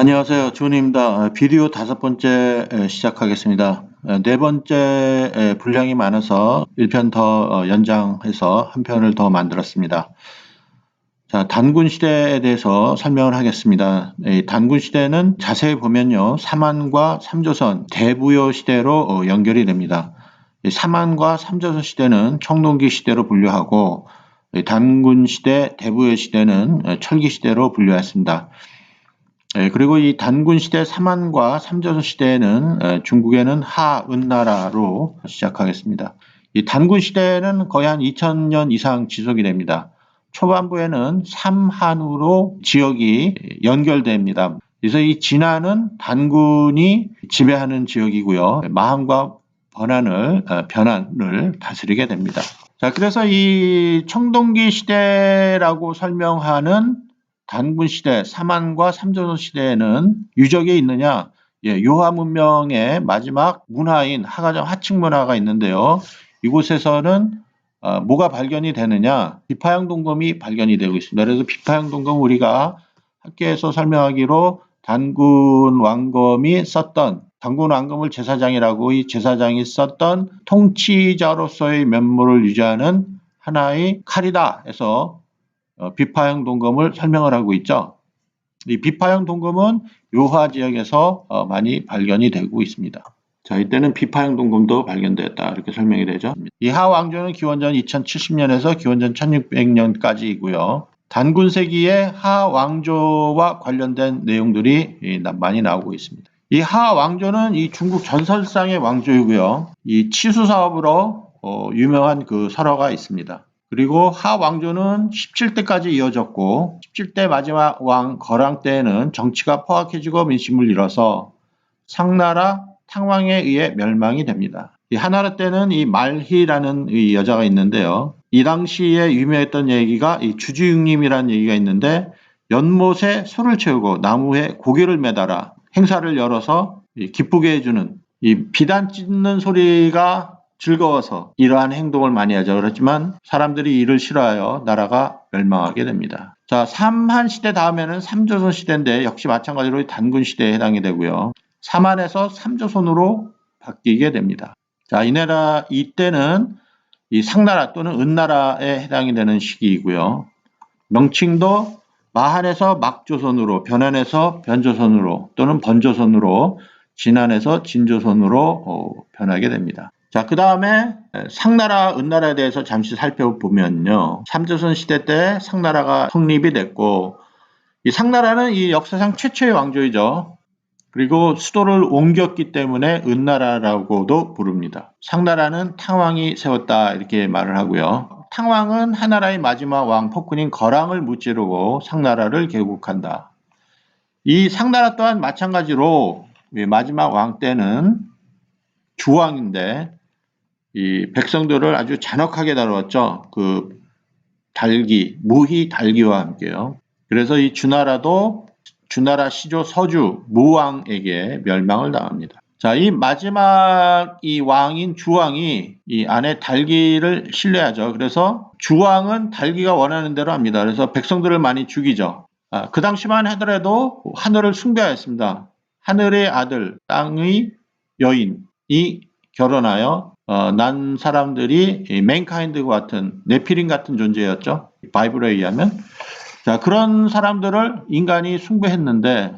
안녕하세요. 준입니다. 비디오 5번째 시작하겠습니다. 네 번째 분량이 많아서 1편 더 연장해서 한 편을 더 만들었습니다. 자, 단군 시대에 대해서 설명을 하겠습니다. 단군 시대는 자세히 보면요, 삼한과 삼조선 대부여 시대로 연결이 됩니다. 삼한과 삼조선 시대는 청동기 시대로 분류하고 단군 시대, 대부여 시대는 철기 시대로 분류했습니다. 그리고 이 단군 시대 삼한과 삼조선 시대에는 중국에는 하은나라로 시작하겠습니다. 이 단군 시대는 거의 한 2000년 이상 지속이 됩니다. 초반부에는 삼한으로 지역이 연결됩니다. 그래서 이 진안은 단군이 지배하는 지역이고요. 마한과 변안을 다스리게 됩니다. 자, 그래서 이 청동기 시대라고 설명하는 단군 시대, 삼한과 삼조선 시대에는 유적이 있느냐? 요하 문명의 마지막 문화인 하가정 하층 문화가 있는데요. 이곳에서는 뭐가 발견이 되느냐? 비파형 동검이 발견이 되고 있습니다. 그래서 비파형 동검 우리가 학교에서 설명하기로 단군 왕검이 썼던, 단군 왕검을 제사장이라고, 이 제사장이 썼던 통치자로서의 면모를 유지하는 하나의 칼이다 해서 비파형 동검을 설명을 하고 있죠. 이 비파형 동검은 요하 지역에서 많이 발견이 되고 있습니다. 자, 이때는 비파형 동검도 발견되었다 이렇게 설명이 되죠. 이 하왕조는 기원전 2070년에서 기원전 1600년까지이고요. 단군세기의 하왕조와 관련된 내용들이 많이 나오고 있습니다. 이 하왕조는 이 중국 전설상의 왕조이고요. 이 치수 사업으로 유명한 그 설화가 있습니다. 그리고 하왕조는 17대까지 이어졌고 17대 마지막 왕 거랑 때에는 정치가 포악해지고 민심을 잃어서 상나라 탕왕에 의해 멸망이 됩니다. 이 하나라 때는 이 말희라는 이 여자가 있는데요. 이 당시에 유명했던 얘기가 이 주주육림이라는 얘기가 있는데 연못에 소를 채우고 나무에 고기를 매달아 행사를 열어서 기쁘게 해주는 이 비단 찢는 소리가 즐거워서 이러한 행동을 많이 하죠. 그렇지만 사람들이 이를 싫어하여 나라가 멸망하게 됩니다. 자, 삼한 시대 다음에는 삼조선 시대인데 역시 마찬가지로 단군 시대에 해당이 되고요. 삼한에서 삼조선으로 바뀌게 됩니다. 자, 이때는 이 상나라 또는 은나라에 해당이 되는 시기이고요. 명칭도 마한에서 막조선으로, 변한에서 변조선으로 또는 번조선으로, 진안에서 진조선으로 변하게 됩니다. 자, 그 다음에 상나라, 은나라에 대해서 잠시 살펴보면요. 삼조선 시대 때 상나라가 성립이 됐고, 이 상나라는 이 역사상 최초의 왕조이죠. 그리고 수도를 옮겼기 때문에 은나라라고도 부릅니다. 상나라는 탕왕이 세웠다 이렇게 말을 하고요. 탕왕은 하나라의 마지막 왕 폭군인 거랑을 무찌르고 상나라를 개국한다. 이 상나라 또한 마찬가지로 마지막 왕 때는 주왕인데 이 백성들을 아주 잔혹하게 다루었죠. 그 무희 달기와 함께요. 그래서 이 주나라 시조 서주 무왕에게 멸망을 당합니다. 자, 이 마지막 이 왕인 주왕이 이 안에 달기를 신뢰하죠. 그래서 주왕은 달기가 원하는 대로 합니다. 그래서 백성들을 많이 죽이죠. 그 당시만 하더라도 하늘을 숭배하였습니다. 하늘의 아들, 땅의 여인이 결혼하여 난 사람들이 맨카인드와 같은 네피림 같은 존재였죠. 바이블에 의하면. 자, 그런 사람들을 인간이 숭배했는데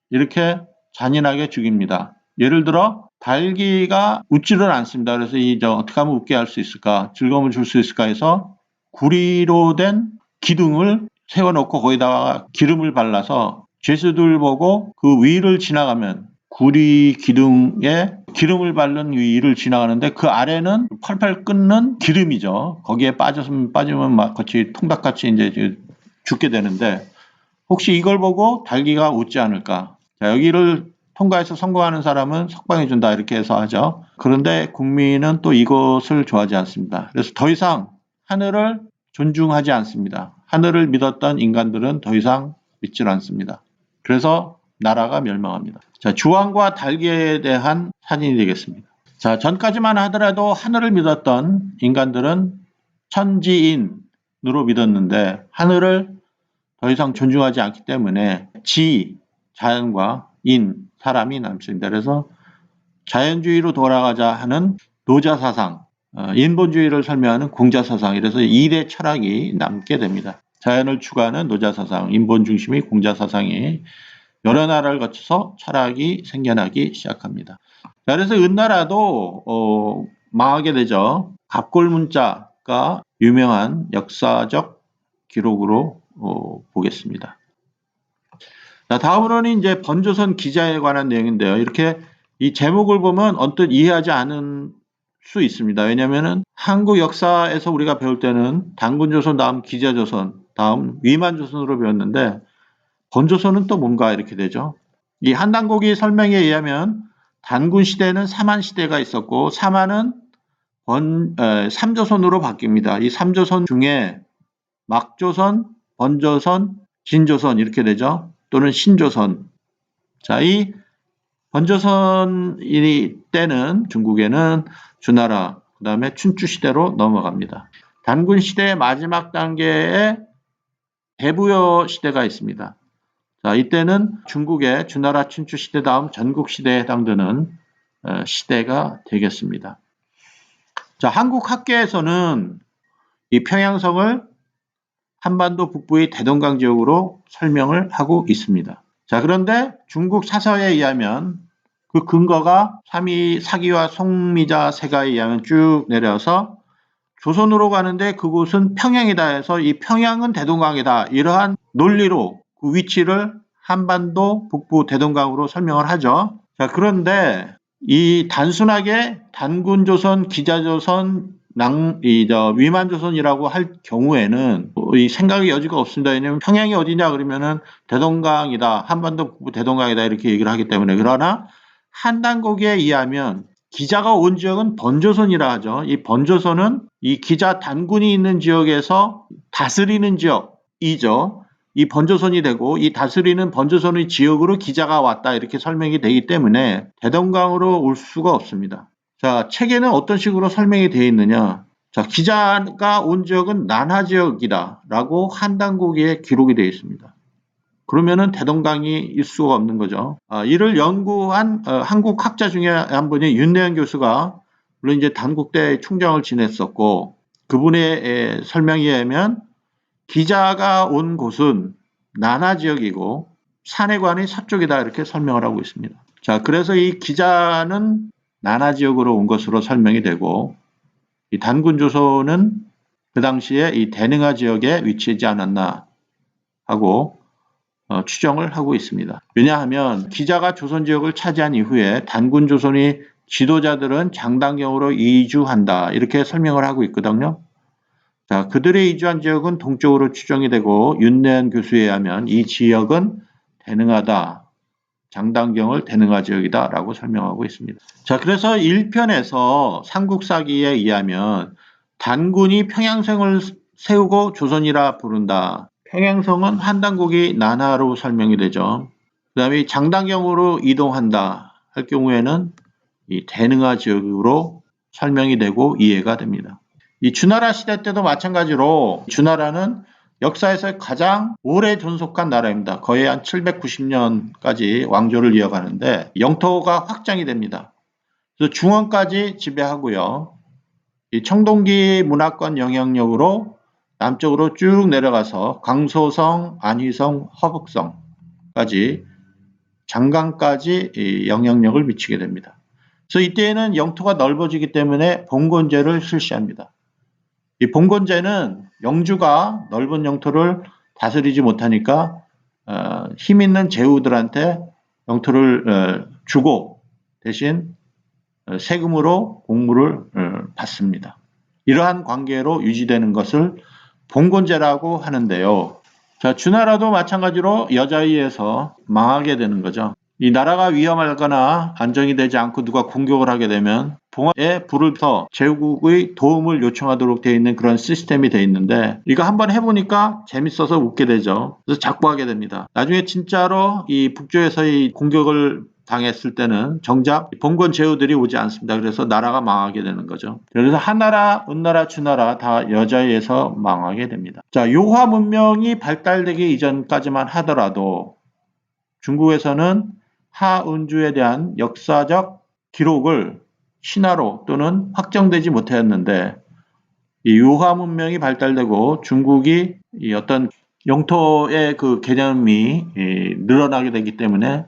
이렇게 잔인하게 죽입니다. 예를 들어 달기가 웃지를 않습니다. 그래서 어떻게 하면 웃게 할 수 있을까, 즐거움을 줄 수 있을까 해서 구리로 된 기둥을 세워놓고 거기다가 기름을 발라서 죄수들 보고 그 위를 지나가면 구리 기둥에 기름을 바른 위를 지나가는데 그 아래는 펄펄 끓는 기름이죠. 거기에 빠지면 막 같이 통닭같이 이제 죽게 되는데 혹시 이걸 보고 달기가 웃지 않을까? 자, 여기를 통과해서 성공하는 사람은 석방해 준다 이렇게 해서 하죠. 그런데 국민은 또 이것을 좋아하지 않습니다. 그래서 더 이상 하늘을 존중하지 않습니다. 하늘을 믿었던 인간들은 더 이상 믿질 않습니다. 그래서 나라가 멸망합니다. 자, 주왕과 달기에 대한 사진이 되겠습니다. 자, 전까지만 하더라도 하늘을 믿었던 인간들은 천지인으로 믿었는데 하늘을 더 이상 존중하지 않기 때문에 자연과 사람이 남습니다. 그래서 자연주의로 돌아가자 하는 노자사상, 인본주의를 설명하는 공자사상, 이래서 2대 철학이 남게 됩니다. 자연을 추구하는 노자사상, 인본중심의 공자사상이 여러 나라를 거쳐서 철학이 생겨나기 시작합니다. 자, 그래서 은나라도 망하게 되죠. 갑골문자가 유명한 역사적 기록으로 보겠습니다. 자, 다음으로는 이제 번조선 기자에 관한 내용인데요. 이렇게 이 제목을 보면 언뜻 이해하지 않을 수 있습니다. 왜냐하면 한국 역사에서 우리가 배울 때는 단군조선, 다음 기자조선, 다음 위만조선으로 배웠는데 번조선은 또 뭔가 이렇게 되죠. 이 한단고기 설명에 의하면 단군 시대는 사만 시대가 있었고 사만은 삼조선으로 바뀝니다. 이 삼조선 중에 막조선, 번조선, 진조선 이렇게 되죠. 또는 신조선. 자, 이 번조선 때는 중국에는 주나라, 그 다음에 춘추 시대로 넘어갑니다. 단군 시대의 마지막 단계에 대부여 시대가 있습니다. 자, 이때는 중국의 주나라 춘추 시대 다음 전국 시대에 해당되는 시대가 되겠습니다. 자, 한국 학계에서는 이 평양성을 한반도 북부의 대동강 지역으로 설명을 하고 있습니다. 자, 그런데 중국 사서에 의하면 그 근거가 사기와 송미자 세가에 의하면 쭉 내려서 조선으로 가는데 그곳은 평양이다 해서 이 평양은 대동강이다. 이러한 논리로 그 위치를 한반도 북부 대동강으로 설명을 하죠. 자, 그런데 이 단순하게 단군조선, 기자조선, 위만조선이라고 할 경우에는 이 생각의 여지가 없습니다. 왜냐하면 평양이 어디냐 그러면은 대동강이다. 한반도 북부 대동강이다. 이렇게 얘기를 하기 때문에. 그러나 한단고기에 의하면 기자가 온 지역은 번조선이라 하죠. 이 번조선은 이 기자 단군이 있는 지역에서 다스리는 지역이죠. 이 번조선이 되고 이 다스리는 번조선의 지역으로 기자가 왔다 이렇게 설명이 되기 때문에 대동강으로 올 수가 없습니다. 자, 책에는 어떤 식으로 설명이 되어 있느냐. 자, 기자가 온 지역은 난하 지역이다 라고 한단고기에 기록이 되어 있습니다. 그러면은 대동강이 일 수가 없는 거죠. 이를 연구한 한국 학자 중에 한 분이 윤내현 교수가 물론 이제 단국대 총장을 지냈었고 그분의 설명에 의하면 기자가 온 곳은 난하 지역이고 산해관이 서쪽이다 이렇게 설명을 하고 있습니다. 자, 그래서 이 기자는 난하 지역으로 온 것으로 설명이 되고 이 단군조선은 그 당시에 이 대능하 지역에 위치하지 않았나 하고 추정을 하고 있습니다. 왜냐하면 기자가 조선 지역을 차지한 이후에 단군조선이 지도자들은 장당경으로 이주한다 이렇게 설명을 하고 있거든요. 자, 그들의 이주한 지역은 동쪽으로 추정이 되고 윤내현 교수에 의하면 이 지역은 대능하다. 장당경을 대능하 지역이다 라고 설명하고 있습니다. 자, 그래서 1편에서 삼국사기에 의하면 단군이 평양성을 세우고 조선이라 부른다. 평양성은 한단국이 난하로 설명이 되죠. 그 다음에 장당경으로 이동한다 할 경우에는 이 대능하 지역으로 설명이 되고 이해가 됩니다. 이 주나라 시대 때도 마찬가지로 주나라는 역사에서 가장 오래 존속한 나라입니다. 거의 한 790년까지 왕조를 이어가는데 영토가 확장이 됩니다. 그래서 중원까지 지배하고요. 이 청동기 문화권 영향력으로 남쪽으로 쭉 내려가서 강소성, 안희성, 허북성까지 장강까지 영향력을 미치게 됩니다. 그래서 이때에는 영토가 넓어지기 때문에 봉건제를 실시합니다. 이 봉건제는 영주가 넓은 영토를 다스리지 못하니까 힘 있는 제후들한테 영토를 주고 대신 세금으로 공물을 받습니다. 이러한 관계로 유지되는 것을 봉건제라고 하는데요. 자, 주나라도 마찬가지로 여자위에서 망하게 되는 거죠. 이 나라가 위험하거나 안정이 되지 않고 누가 공격을 하게 되면 봉화에 불을 펴 제국의 도움을 요청하도록 되어 있는 그런 시스템이 되어 있는데 이거 한번 해보니까 재밌어서 웃게 되죠. 그래서 자꾸 하게 됩니다. 나중에 진짜로 이 북조에서의 공격을 당했을 때는 정작 봉건 제후들이 오지 않습니다. 그래서 나라가 망하게 되는 거죠. 그래서 한나라, 은나라, 주나라 다 여자위에서 망하게 됩니다. 자, 요화 문명이 발달되기 이전까지만 하더라도 중국에서는 하은주에 대한 역사적 기록을 신화로 또는 확정되지 못했는데 이 유화 문명이 발달되고 중국이 이 어떤 영토의 그 개념이 늘어나게 되기 때문에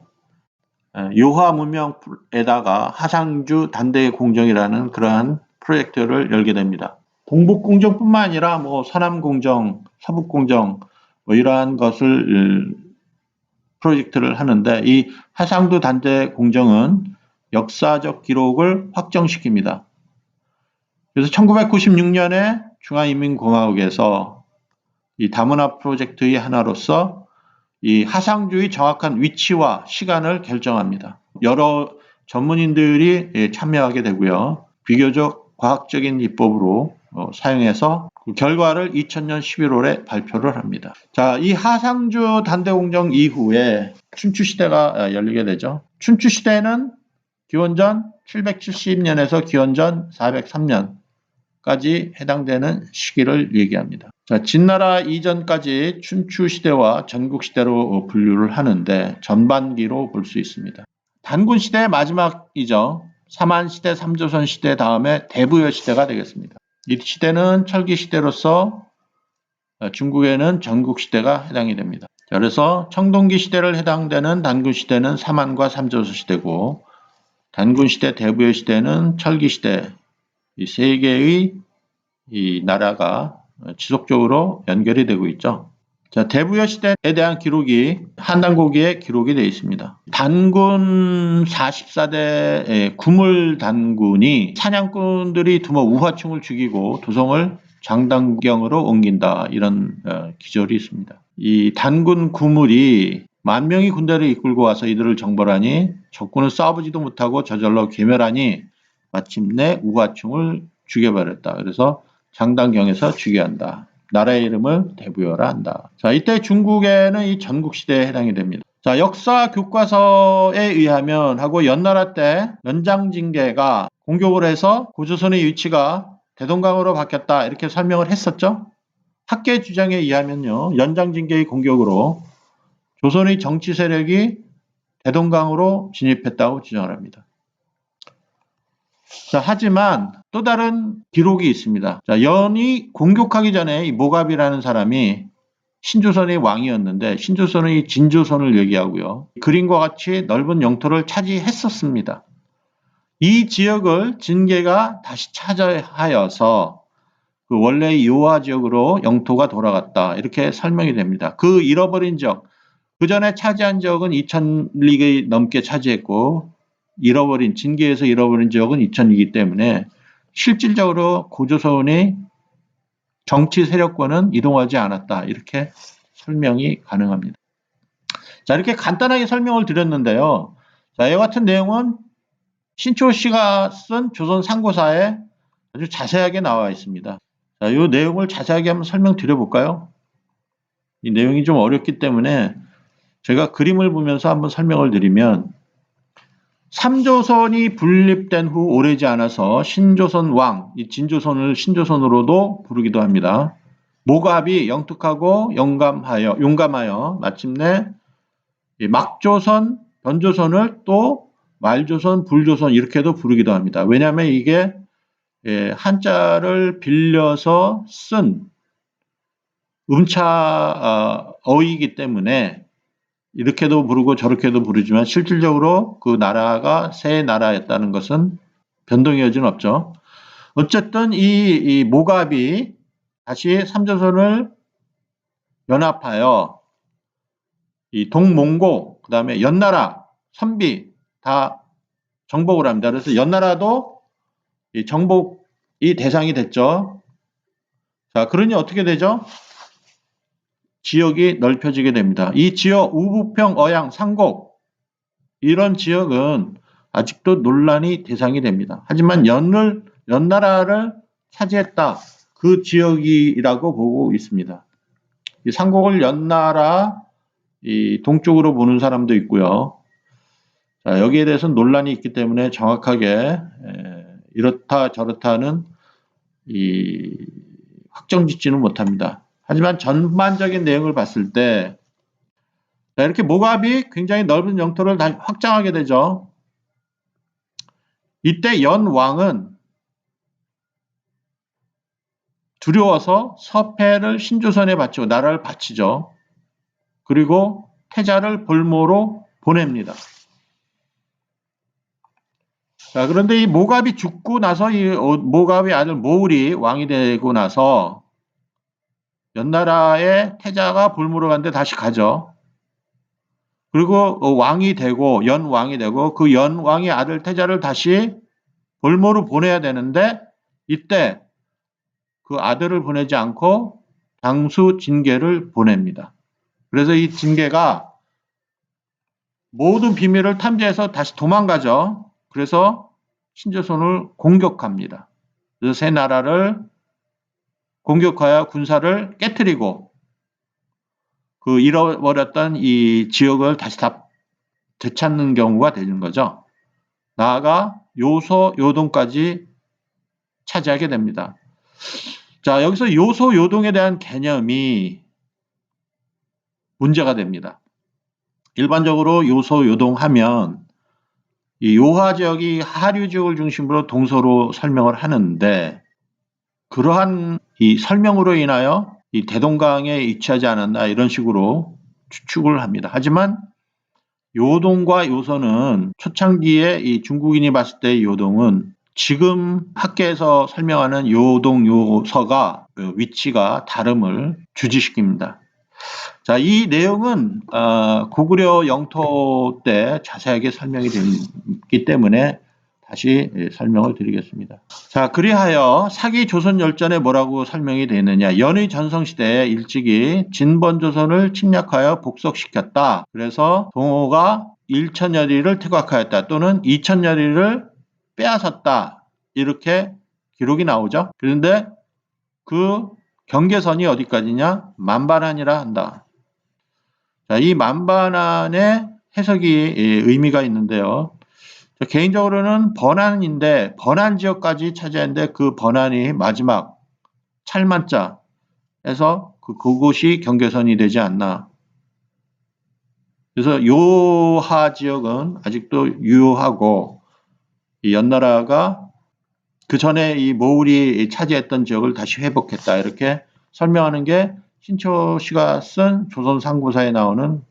유화 문명에다가 하상주 단대 공정이라는 그러한 프로젝트를 열게 됩니다. 동북 공정뿐만 아니라 뭐 서남 공정, 서북 공정 뭐 이러한 것을 프로젝트를 하는데 이 하상주 단대 공정은 역사적 기록을 확정시킵니다. 그래서 1996년에 중화인민공화국에서 이 다문화 프로젝트의 하나로서 이 하상주의 정확한 위치와 시간을 결정합니다. 여러 전문인들이 참여하게 되고요. 비교적 과학적인 기법으로 사용해서 그 결과를 2000년 11월에 발표를 합니다. 자, 이 하상주 단대공정 이후에 춘추시대가 열리게 되죠. 춘추시대는 기원전 770년에서 기원전 403년까지 해당되는 시기를 얘기합니다. 자, 진나라 이전까지 춘추시대와 전국시대로 분류를 하는데 전반기로 볼 수 있습니다. 단군시대의 마지막이죠. 삼한시대, 삼조선시대 다음에 대부여시대가 되겠습니다. 이 시대는 철기시대로서 중국에는 전국시대가 해당이 됩니다. 자, 그래서 청동기 시대를 해당되는 단군시대는 삼한과 삼조선시대고 단군시대, 대부여시대는 철기시대 이 세 개의 이 나라가 지속적으로 연결이 되고 있죠. 자, 대부여 시대에 대한 기록이 한단고기에 기록이 되어 있습니다. 단군 44대 구물 단군이 사냥꾼들이 두목 우화충을 죽이고 도성을 장단경으로 옮긴다 이런 기절이 있습니다. 이 단군 구물이 만 명의 군대를 이끌고 와서 이들을 정벌하니 적군을 싸워보지도 못하고 저절로 괴멸하니 마침내 우화충을 죽여버렸다. 그래서 장단경에서 죽여야 한다. 나라의 이름을 대부여라 한다. 자, 이때 중국에는 이 전국시대에 해당이 됩니다. 자, 역사 교과서에 의하면 하고 연나라 때 연장징계가 공격을 해서 고조선의 위치가 대동강으로 바뀌었다. 이렇게 설명을 했었죠. 학계 주장에 의하면요. 연장징계의 공격으로 조선의 정치 세력이 대동강으로 진입했다고 주장을 합니다. 자, 하지만 또 다른 기록이 있습니다. 자, 연이 공격하기 전에 이 모갑이라는 사람이 신조선의 왕이었는데 신조선의 진조선을 얘기하고요. 그림과 같이 넓은 영토를 차지했었습니다. 이 지역을 진계가 다시 차지하여서 그 원래의 요하 지역으로 영토가 돌아갔다. 이렇게 설명이 됩니다. 그 잃어버린 지역, 그 전에 차지한 지역은 2000리그 넘게 차지했고 진계에서 잃어버린 지역은 2000이기 때문에 실질적으로 고조선의 정치 세력권은 이동하지 않았다. 이렇게 설명이 가능합니다. 자, 이렇게 간단하게 설명을 드렸는데요. 자, 이와 같은 내용은 신초 씨가 쓴 조선 상고사에 아주 자세하게 나와 있습니다. 자, 이 내용을 자세하게 한번 설명드려볼까요? 이 내용이 좀 어렵기 때문에 제가 그림을 보면서 한번 설명을 드리면 삼조선이 분립된 후 오래지 않아서 신조선 왕, 이 진조선을 신조선으로도 부르기도 합니다. 모갑이 영특하고 용감하여 마침내 막조선, 변조선을 또 말조선, 불조선 이렇게도 부르기도 합니다. 왜냐하면 이게 한자를 빌려서 쓴 음차 어이기 때문에 이렇게도 부르고 저렇게도 부르지만 실질적으로 그 나라가 새 나라였다는 것은 변동의 여지는 없죠. 어쨌든 이 모갑이 다시 삼조선을 연합하여 이 동몽고, 그 다음에 연나라, 선비 다 정복을 합니다. 그래서 연나라도 이 정복이 대상이 됐죠. 자, 그러니 어떻게 되죠? 지역이 넓혀지게 됩니다. 이 지역 우부평, 어양, 상곡 이런 지역은 아직도 논란이 대상이 됩니다. 하지만 연나라를 차지했다. 그 지역이라고 보고 있습니다. 이 상곡을 연나라 이 동쪽으로 보는 사람도 있고요. 자, 여기에 대해서는 논란이 있기 때문에 정확하게 이렇다 저렇다는 확정짓지는 못합니다. 하지만 전반적인 내용을 봤을 때 자, 이렇게 모갑이 굉장히 넓은 영토를 다시 확장하게 되죠. 이때 연왕은 두려워서 서패를 신조선에 바치고 나라를 바치죠. 그리고 태자를 볼모로 보냅니다. 자, 그런데 이 모갑이 죽고 나서 이 모갑의 아들 모울이 왕이 되고 나서 연나라의 태자가 볼모로 갔는데 다시 가죠. 그리고 왕이 되고 연왕이 되고 그 연왕의 아들 태자를 다시 볼모로 보내야 되는데 이때 그 아들을 보내지 않고 장수 진계를 보냅니다. 그래서 이 진계가 모든 비밀을 탐지해서 다시 도망가죠. 그래서 신조선을 공격합니다. 그래서 세 나라를 공격하여 군사를 깨뜨리고 그 잃어버렸던 이 지역을 다시 다 되찾는 경우가 되는 거죠. 나아가 요소, 요동까지 차지하게 됩니다. 자, 여기서 요소, 요동에 대한 개념이 문제가 됩니다. 일반적으로 요소, 요동하면 이 요하 지역이 하류 지역을 중심으로 동서로 설명을 하는데 그러한 이 설명으로 인하여 이 대동강에 위치하지 않았나 이런 식으로 추측을 합니다. 하지만 요동과 요소는 초창기에 이 중국인이 봤을 때 요동은 지금 학계에서 설명하는 요동, 요서가 그 위치가 다름을 주지시킵니다. 자, 이 내용은 고구려 영토 때 자세하게 설명이 되기 때문에 다시 설명을 드리겠습니다. 자, 그리하여 사기 조선 열전에 뭐라고 설명이 되느냐. 연의 전성시대에 일찍이 진번조선을 침략하여 복속시켰다. 그래서 동호가 1천여리를 퇴각하였다. 또는 2천여리를 빼앗았다. 이렇게 기록이 나오죠. 그런데 그 경계선이 어디까지냐? 만반환이라 한다. 자, 이 만반환의 해석이 의미가 있는데요. 개인적으로는 번안인데 번안 지역까지 차지하는데 그 번안이 마지막 찰만자에서 그곳이 경계선이 되지 않나. 그래서 요하 지역은 아직도 유효하고 이 연나라가 그 전에 이 모울이 차지했던 지역을 다시 회복했다. 이렇게 설명하는 게 신초시가 쓴 조선상고사에 나오는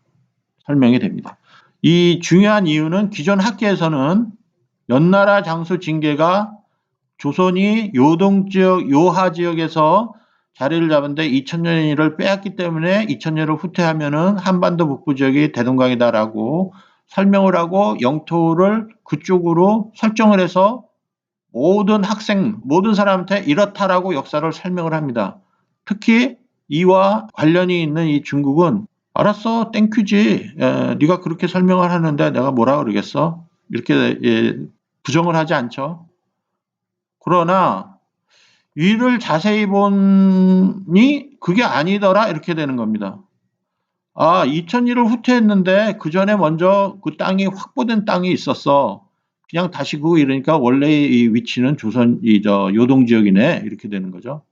설명이 됩니다. 이 중요한 이유는 기존 학계에서는 연나라 장수 징계가 조선이 요동지역, 요하지역에서 자리를 잡은데 2000년을 빼앗기 때문에 2000년을 후퇴하면은 한반도 북부 지역이 대동강이다라고 설명을 하고 영토를 그쪽으로 설정을 해서 모든 학생, 모든 사람한테 이렇다라고 역사를 설명을 합니다. 특히 이와 관련이 있는 이 중국은 알았어, 땡큐지. 네가 그렇게 설명을 하는데 내가 뭐라 그러겠어? 이렇게 부정을 하지 않죠. 그러나 위를 자세히 보니 그게 아니더라 이렇게 되는 겁니다. 아, 2002를 후퇴했는데 그 전에 먼저 그 땅이 확보된 땅이 있었어. 그냥 다시 그거 이러니까 원래 이 위치는 조선 요동 지역이네 이렇게 되는 거죠.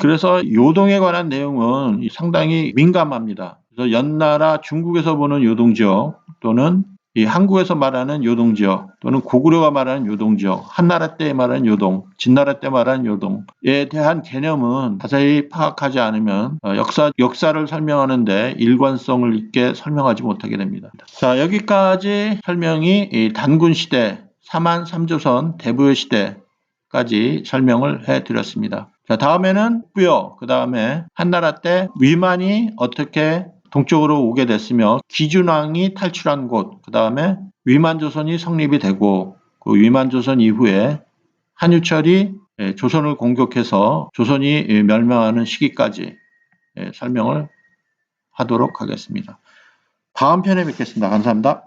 그래서 요동에 관한 내용은 상당히 민감합니다. 그래서 연나라 중국에서 보는 요동 지역 또는 이 한국에서 말하는 요동 지역 또는 고구려가 말하는 요동 지역, 한나라 때 말하는 요동, 진나라 때 말하는 요동에 대한 개념은 자세히 파악하지 않으면 역사를 설명하는데 일관성을 있게 설명하지 못하게 됩니다. 자, 여기까지 설명이 이 단군 시대, 사만 3조선 대부여 시대까지 설명을 해드렸습니다. 자, 다음에는 북부여, 그 다음에 한나라 때 위만이 어떻게 동쪽으로 오게 됐으며 기준왕이 탈출한 곳, 그 다음에 위만조선이 성립이 되고 그 위만조선 이후에 한유철이 조선을 공격해서 조선이 멸망하는 시기까지 설명을 하도록 하겠습니다. 다음 편에 뵙겠습니다. 감사합니다.